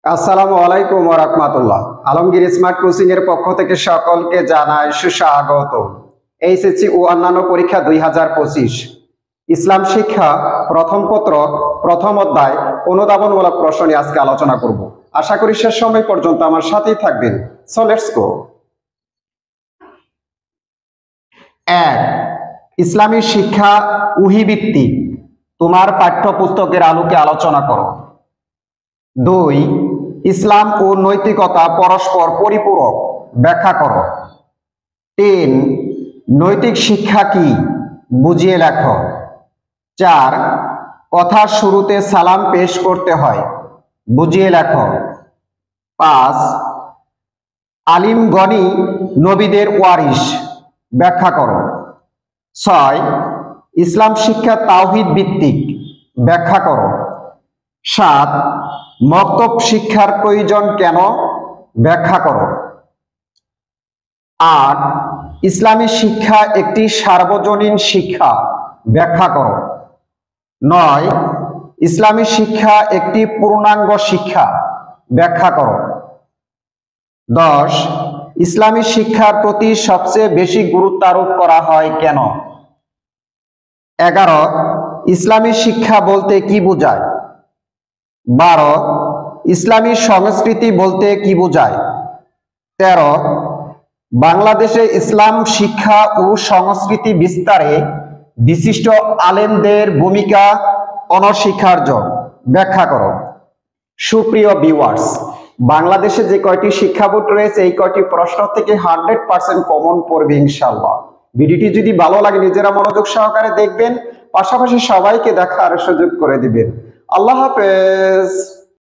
আসসালামু আলাইকুম ওয়া রাহমাতুল্লাহ। আলমগীর স্মার্ট কোচিং এর পক্ষ থেকে সকলকে জানাই সুস্বাগত। এইচএসসি ও অন্যান্য পরীক্ষা 2025 ইসলাম শিক্ষা প্রথম পত্র প্রথম অধ্যায় অনুধাবনমূলক প্রশ্ন নিয়ে আজকে আলোচনা করব। আশা করি শেষ সময় পর্যন্ত আমার সাথেই থাকবেন। So let's go. 1. ইসলামী শিক্ষা ওহী ভিত্তিক, তোমার পাঠ্যপুস্তকের আলোকে আলোচনা করো। 2. ইসলাম ও নৈতিকতা পরস্পর পরিপূরক, ব্যাখ্যা করো। 3. নৈতিক শিক্ষা কি, বুঝিয়ে লেখো। 4. কথার শুরুতে সালাম পেশ করতে হয়, বুঝিয়ে লেখো। 5. আলিমগণই নবীদের ওয়ারিস, ব্যাখ্যা করো। 6. ইসলাম শিক্ষা তাওহীদ ভিত্তিক, ব্যাখ্যা করো। 7. মক্তব শিক্ষার প্রয়োজন কেন, ব্যাখ্যা করো। 8. ইসলামী শিক্ষা একটি সার্বজনীন শিক্ষা, ব্যাখ্যা করো। 9. ইসলামী শিক্ষা একটি পূর্ণাঙ্গ শিক্ষা, ব্যাখ্যা করো। 10. ইসলামী শিক্ষার প্রতি সবচেয়ে বেশি গুরুত্ব আরোপ করা হয় কেন। 11. ইসলামী শিক্ষা বলতে কি বোঝায়। 12. ইসলামী সংস্কৃতি বলতে কি বোঝায়। 13. বাংলাদেশে ইসলাম শিক্ষা ও সংস্কৃতি বিস্তারে বিশিষ্ট আলেমদের ভূমিকা অনস্বীকার্য, ব্যাখ্যা করো। সুপ্রিয় ভিউয়ার্স, বাংলাদেশে যে কয়টি শিক্ষা বোর্ড রয়েছে এই কয়টি প্রশ্ন থেকে 100% কমন পড়বে ইনশাআল্লাহ। ভিডিওটি যদি ভালো লাগে নিজেরা মনোযোগ সহকারে দেখবেন, পাশাপাশি সবাইকে দেখার সুযোগ করে দিবেন। আল্লাহ হাফেজ।